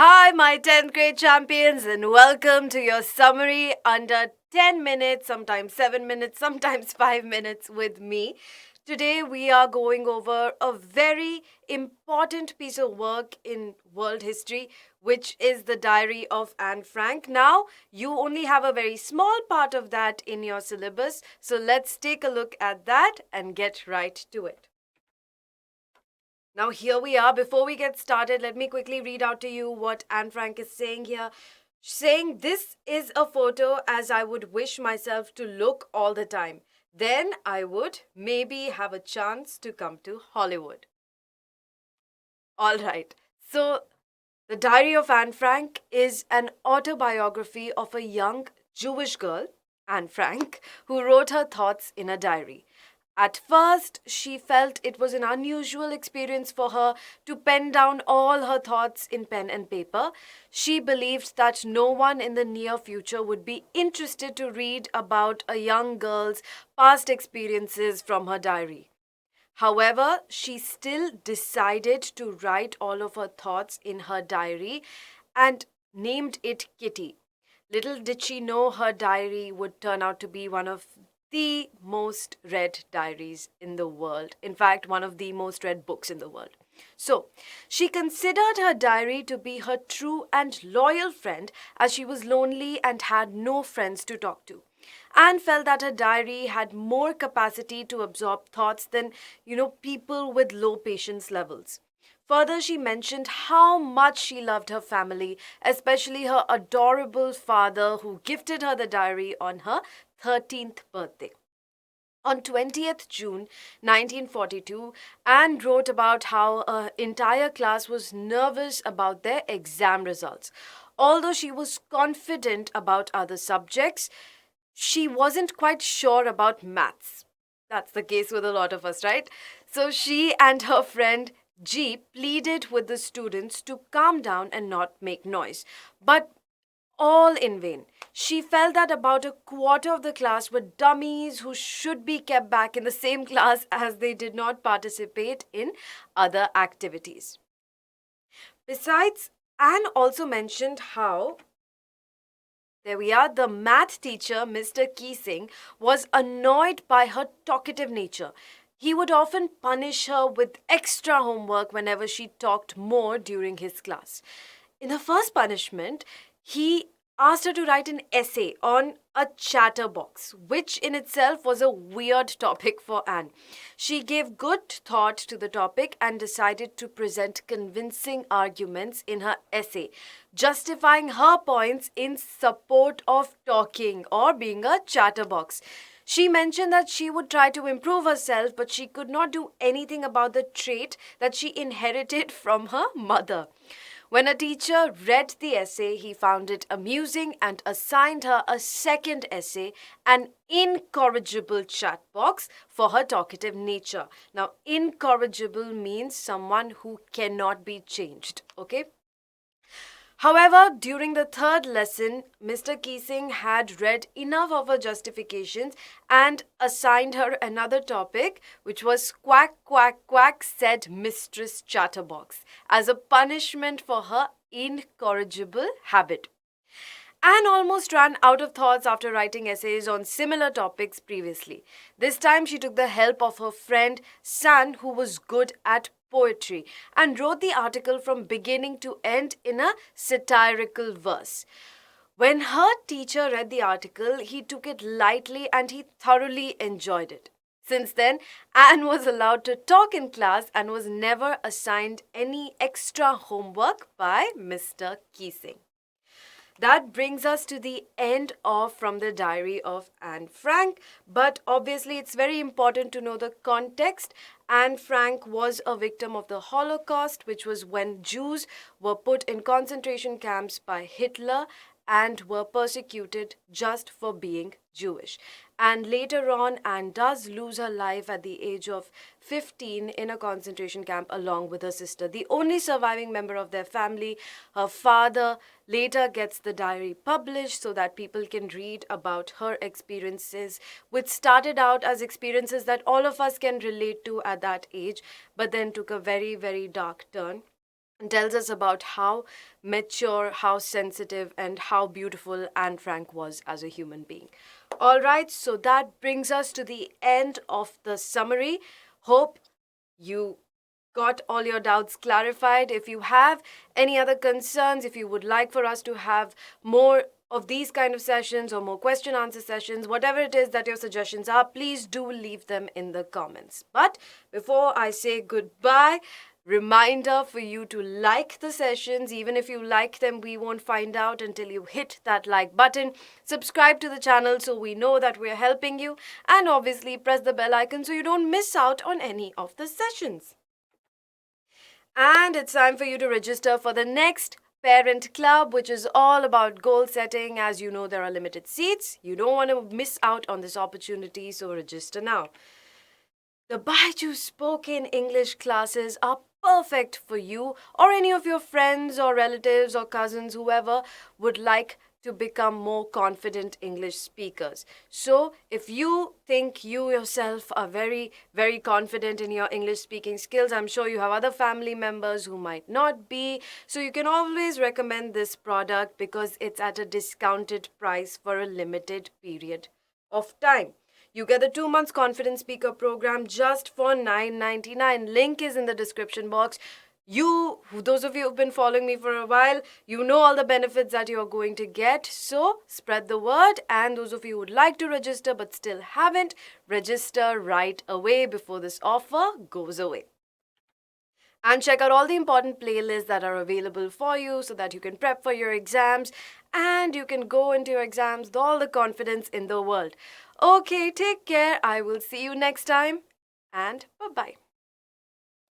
Hi, my 10th grade champions, and welcome to your summary under 10 minutes, sometimes 7 minutes, sometimes 5 minutes with me. Today, we are going over a very important piece of work in world history, which is the Diary of Anne Frank. Now, you only have a very small part of that in your syllabus, so let's take a look at that and get right to it. Now, here we are. Before we get started, let me quickly read out to you what Anne Frank is saying here. Saying, "This is a photo as I would wish myself to look all the time. Then I would maybe have a chance to come to Hollywood." All right. So, The Diary of Anne Frank is an autobiography of a young Jewish girl, Anne Frank, who wrote her thoughts in a diary. At first, she felt it was an unusual experience for her to pen down all her thoughts in pen and paper. She believed that no one in the near future would be interested to read about a young girl's past experiences from her diary. However, she still decided to write all of her thoughts in her diary and named it Kitty. Little did she know her diary would turn out to be one of the most read diaries in the world. In fact, one of the most read books in the world. So, she considered her diary to be her true and loyal friend as she was lonely and had no friends to talk to. Anne felt that her diary had more capacity to absorb thoughts than, people with low patience levels. Further, she mentioned how much she loved her family, especially her adorable father who gifted her the diary on her 13th birthday. On 20th June 1942, Anne wrote about how her entire class was nervous about their exam results. Although she was confident about other subjects, she wasn't quite sure about maths. That's the case with a lot of us, right? So she and her friend G pleaded with the students to calm down and not make noise. But all in vain. She felt that about a quarter of the class were dummies who should be kept back in the same class as they did not participate in other activities. Besides, Anne also mentioned how there we are. The math teacher, Mr. Keesing, was annoyed by her talkative nature. He would often punish her with extra homework whenever she talked more during his class. In the first punishment, he asked her to write an essay on a chatterbox, which in itself was a weird topic for Anne. She gave good thought to the topic and decided to present convincing arguments in her essay, justifying her points in support of talking or being a chatterbox. She mentioned that she would try to improve herself, but she could not do anything about the trait that she inherited from her mother. When a teacher read the essay, he found it amusing and assigned her a second essay, an incorrigible chat box, for her talkative nature. Now, incorrigible means someone who cannot be changed, okay? However, during the third lesson, Mr. Keesing had read enough of her justifications and assigned her another topic, which was "Quack, quack, quack," said Mistress Chatterbox, as a punishment for her incorrigible habit. Anne almost ran out of thoughts after writing essays on similar topics previously. This time she took the help of her friend San, who was good at poetry, and wrote the article from beginning to end in a satirical verse. When her teacher read the article, he took it lightly and he thoroughly enjoyed it. Since then, Anne was allowed to talk in class and was never assigned any extra homework by Mr. Keesing. That brings us to the end of From the Diary of Anne Frank. But obviously, it's very important to know the context. Anne Frank was a victim of the Holocaust, which was when Jews were put in concentration camps by Hitler and were persecuted just for being Jewish. And later on, Anne does lose her life at the age of 15 in a concentration camp along with her sister. The only surviving member of their family, her father, later gets the diary published so that people can read about her experiences, which started out as experiences that all of us can relate to at that age, but then took a very, very dark turn. and tells us about how mature, how sensitive, and how beautiful Anne Frank was as a human being. All right, so that brings us to the end of the summary. Hope you got all your doubts clarified. If you have any other concerns, if you would like for us to have more of these kind of sessions or more question answer sessions, whatever it is that your suggestions are, please do leave them in the comments. But before I say goodbye, reminder for you to like the sessions. Even if you like them, we won't find out until you hit that like button. Subscribe to the channel so we know that we're helping you, and obviously press the bell icon so you don't miss out on any of the sessions. And it's time for you to register for the next parent club, which is all about goal setting. As you know, there are limited seats. You don't want to miss out on this opportunity, so register now. The BYJU'S spoken English classes are perfect for you or any of your friends or relatives or cousins, whoever would like to become more confident English speakers. So, if you think you yourself are very, very confident in your English speaking skills, I'm sure you have other family members who might not be. So, you can always recommend this product because it's at a discounted price for a limited period of time. You get the 2 months confidence speaker program just for $9.99. Link is in the description box. Those of you who've been following me for a while, you know all the benefits that you're going to get. So spread the word. And those of you who would like to register but still haven't, register right away before this offer goes away. And check out all the important playlists that are available for you so that you can prep for your exams and you can go into your exams with all the confidence in the world. Okay, take care. I will see you next time, and bye-bye.